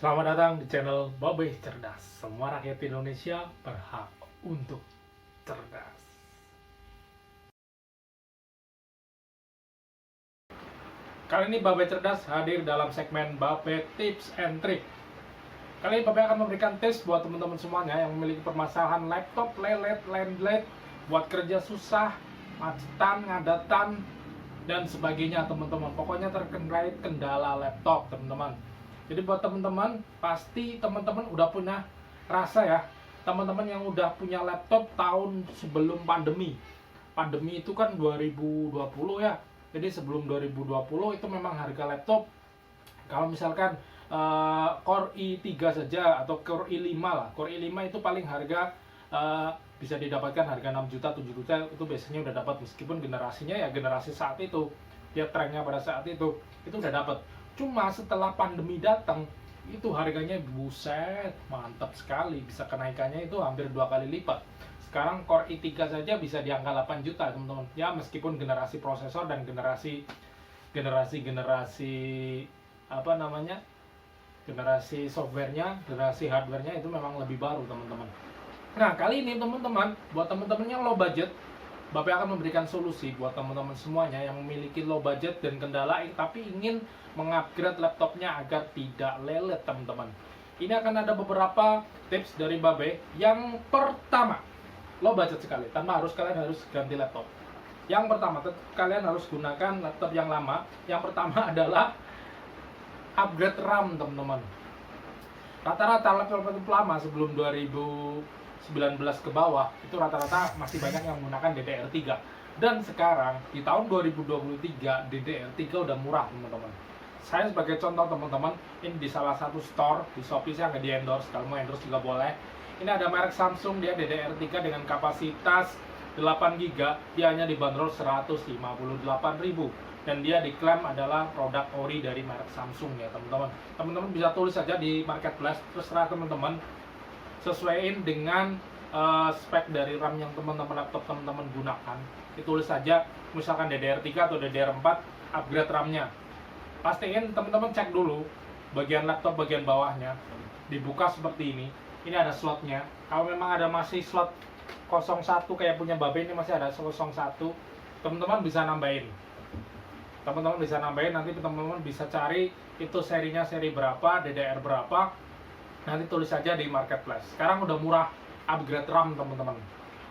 Selamat datang di channel Babe Cerdas. Semua rakyat Indonesia berhak untuk cerdas. Kali ini Babe Cerdas hadir dalam segmen Babe Tips and Trick. Kali ini Babe akan memberikan tips buat teman-teman semuanya yang memiliki permasalahan laptop, lelet, landled, buat kerja susah, macetan, ngadatan, dan sebagainya teman-teman. Pokoknya terkait kendala laptop teman-teman. Jadi buat teman-teman, pasti teman-teman udah punya rasa ya, teman-teman yang udah punya laptop tahun sebelum pandemi. Pandemi itu kan 2020 ya. Jadi sebelum 2020 itu memang harga laptop kalau misalkan Core i3 saja atau Core i5 lah. Core i5 itu paling harga bisa didapatkan harga 6 juta, 7 juta itu biasanya udah dapat, meskipun generasinya ya generasi saat itu. Dia trennya pada saat itu udah dapat. Cuma setelah pandemi datang, itu harganya buset, mantap sekali. Bisa kenaikannya itu hampir 2 kali lipat. Sekarang Core i3 saja bisa di angka 8 juta, teman-teman. Ya, meskipun generasi prosesor dan generasi apa namanya? Generasi softwarenya, generasi hardwarenya itu memang lebih baru, teman-teman. Nah, kali ini teman-teman, buat teman-teman yang low budget, Bapak akan memberikan solusi buat teman-teman semuanya yang memiliki low budget dan kendala tapi ingin mengupgrade laptopnya agar tidak lelet, teman-teman. Ini akan ada beberapa tips dari Babe. Yang pertama, low budget sekali, kalian harus ganti laptop. Yang pertama, kalian harus gunakan laptop yang lama. Yang pertama adalah upgrade RAM, teman-teman. Rata-rata laptop lama sebelum 2019 ke bawah itu rata-rata masih banyak yang menggunakan DDR3. Dan sekarang di tahun 2023 DDR3 udah murah, teman-teman. Saya sebagai contoh, teman-teman, ini di salah satu store di Shopee, saya nggak di endorse, kalau mau endorse juga boleh. Ini ada merek Samsung, dia DDR3 dengan kapasitas 8GB, dia hanya dibanderol 158.000, dan dia diklaim adalah produk ori dari merek Samsung ya, teman-teman. Teman-teman bisa tulis saja di marketplace, terserah teman-teman, sesuaiin dengan spek dari RAM yang laptop teman-teman gunakan. Ditulis saja misalkan DDR3 atau DDR4, upgrade RAM-nya. Pastiin teman-teman cek dulu bagian laptop bagian bawahnya, dibuka seperti ini. Ini ada slotnya. Kalau memang ada masih slot 01 kayak punya Babe, ini masih ada 01, teman-teman bisa nambahin. Nanti teman-teman bisa cari itu serinya seri berapa, DDR berapa, nanti tulis saja di marketplace. Sekarang udah murah upgrade RAM, teman-teman.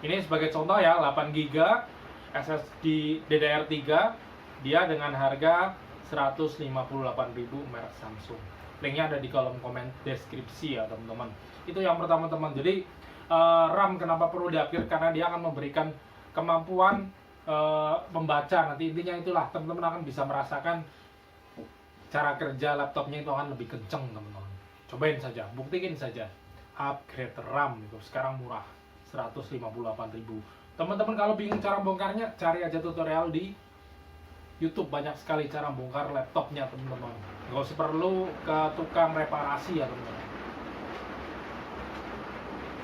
Ini sebagai contoh ya, 8GB SSD DDR3, dia dengan harga 158.000 merek Samsung. Linknya ada di kolom komen deskripsi ya, teman-teman. Itu yang pertama, teman. Jadi RAM kenapa perlu di-upgrade? Karena dia akan memberikan kemampuan membaca. Nanti intinya itulah, teman-teman akan bisa merasakan cara kerja laptopnya itu akan lebih kenceng, teman-teman. Cobain saja, buktiin saja. Upgrade RAM itu sekarang murah, 158.000. Teman-teman kalau bingung cara bongkarnya, cari aja tutorial di YouTube, banyak sekali cara bongkar laptopnya, teman-teman. Nggak usah perlu ke tukang reparasi ya, teman-teman.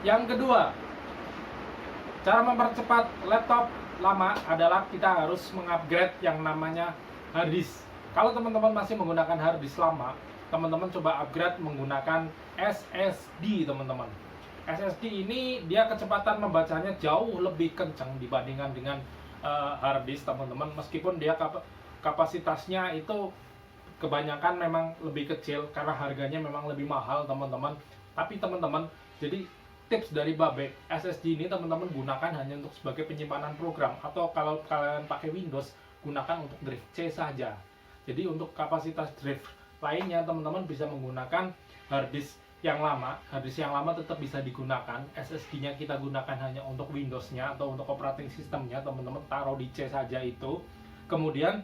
Yang kedua, cara mempercepat laptop lama adalah kita harus mengupgrade yang namanya hard disk. Kalau teman-teman masih menggunakan hard disk lama, teman-teman coba upgrade menggunakan SSD, teman-teman. SSD ini dia kecepatan membacanya jauh lebih kencang dibandingkan dengan hard disk, teman-teman. Meskipun dia kapasitasnya itu kebanyakan memang lebih kecil karena harganya memang lebih mahal, teman-teman. Tapi teman-teman, jadi tips dari Babe, SSD ini teman-teman gunakan hanya untuk sebagai penyimpanan program, atau kalau kalian pakai Windows, gunakan untuk drive C saja. Jadi untuk kapasitas drive lainnya teman-teman bisa menggunakan hard disk yang lama. Hard disk yang lama tetap bisa digunakan. SSD-nya kita gunakan hanya untuk Windows-nya atau untuk operating system-nya, teman-teman taruh di C saja itu. Kemudian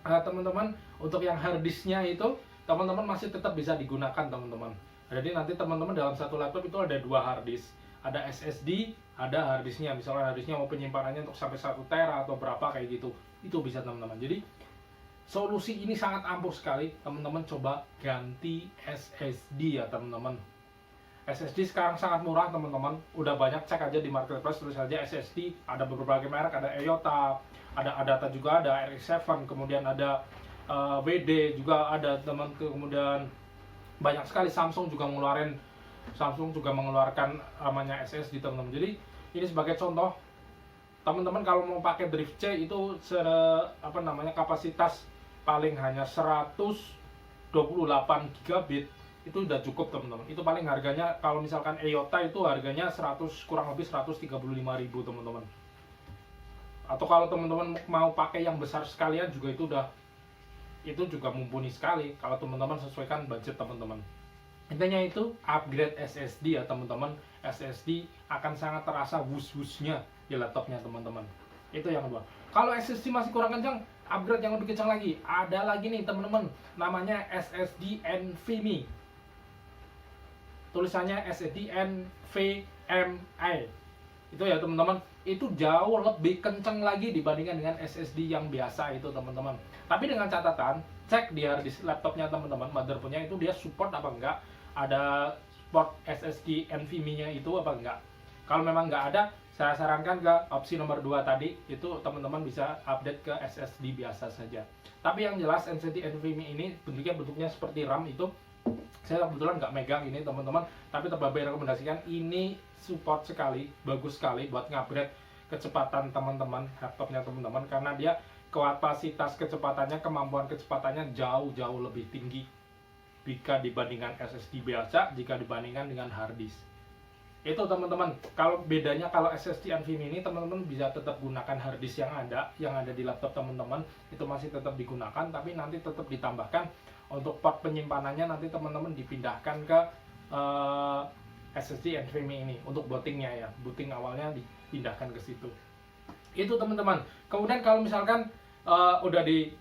teman-teman untuk yang hard disk-nya itu teman-teman masih tetap bisa digunakan, teman-teman. Jadi nanti teman-teman dalam satu laptop itu ada 2 hard disk, ada SSD, ada hard disk-nya. Misalnya hard disk-nya mau penyimpanannya untuk sampai 1 tera atau berapa kayak gitu, itu bisa, teman-teman. Jadi solusi ini sangat ampuh sekali, teman-teman coba ganti SSD ya, teman-teman. SSD sekarang sangat murah, teman-teman. Udah banyak, cek aja di marketplace, tulis saja SSD. Ada berbagai merek, ada EOTA, ada ADATA juga, ada RX7, kemudian ada WD juga ada, teman. Kemudian Banyak sekali Samsung juga mengeluarkan namanya SSD teman-teman. Jadi ini sebagai contoh, teman-teman kalau mau pakai Drift C itu kapasitas paling hanya 128 gigabit itu udah cukup teman-teman. Itu paling harganya, kalau misalkan EOTA itu harganya kurang lebih 135.000 teman-teman. Atau kalau teman-teman mau pakai yang besar sekalian juga itu juga mumpuni sekali kalau teman-teman sesuaikan budget teman-teman. Intinya itu upgrade SSD ya teman-teman. SSD akan sangat terasa wush-wushnya di laptopnya teman-teman. Itu yang kedua. Kalau SSD masih kurang kencang, upgrade yang lebih kencang lagi. Ada lagi nih teman-teman, namanya SSD NVMe. Tulisannya SSD NVMe. Itu ya teman-teman, itu jauh lebih kencang lagi dibandingkan dengan SSD yang biasa itu teman-teman. Tapi dengan catatan, cek di harddisk laptopnya teman-teman, motherboardnya itu dia support apa enggak, ada support SSD NVMe-nya itu apa enggak. Kalau memang enggak ada, saya sarankan ke opsi nomor 2 tadi, itu teman-teman bisa update ke SSD biasa saja. Tapi yang jelas SSD NVMe ini bentuknya seperti RAM itu. Saya kebetulan nggak megang ini teman-teman, tapi Babe rekomendasikan ini support sekali, bagus sekali buat ngupgrade kecepatan teman-teman, laptopnya teman-teman, karena dia kapasitas kecepatannya, kemampuan kecepatannya jauh lebih tinggi jika dibandingkan SSD biasa, jika dibandingkan dengan harddisk. Itu teman-teman, kalau bedanya kalau SSD NVMe ini teman-teman bisa tetap gunakan harddisk yang ada di laptop teman-teman, itu masih tetap digunakan, tapi nanti tetap ditambahkan untuk port penyimpanannya, nanti teman-teman dipindahkan ke SSD NVMe ini untuk bootingnya ya, booting awalnya dipindahkan ke situ. Itu teman-teman. Kemudian kalau misalkan udah di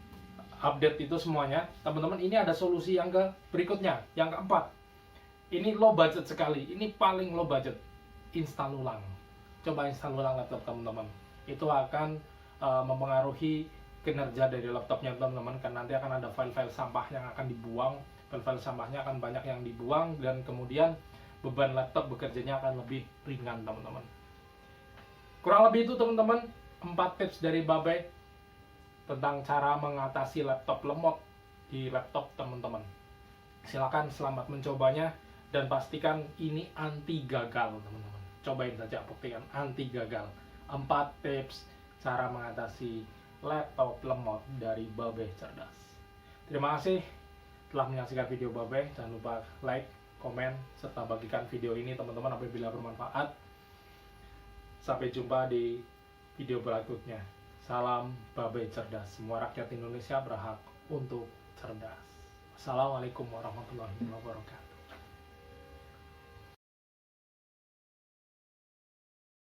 update itu semuanya, teman-teman, ini ada solusi yang berikutnya, yang keempat. Ini low budget sekali, ini paling low budget. Install ulang. Coba install ulang laptop teman-teman. Itu akan mempengaruhi kinerja dari laptopnya teman-teman, kan nanti akan ada file-file sampah yang akan dibuang, file-file sampahnya akan banyak yang dibuang, dan kemudian beban laptop bekerjanya akan lebih ringan teman-teman. Kurang lebih itu teman-teman 4 tips dari Babe tentang cara mengatasi laptop lemot di laptop teman-teman. Silakan selamat mencobanya dan pastikan ini anti gagal teman-teman. Cobain saja, buktikan anti gagal. 4 tips cara mengatasi laptop lemot dari Babe Cerdas. Terima kasih telah menyaksikan video Babe. Jangan lupa like, komen, serta bagikan video ini teman-teman apabila bermanfaat. Sampai jumpa di video berikutnya. Salam Babe Cerdas. Semua rakyat Indonesia berhak untuk cerdas. Assalamualaikum warahmatullahi wabarakatuh.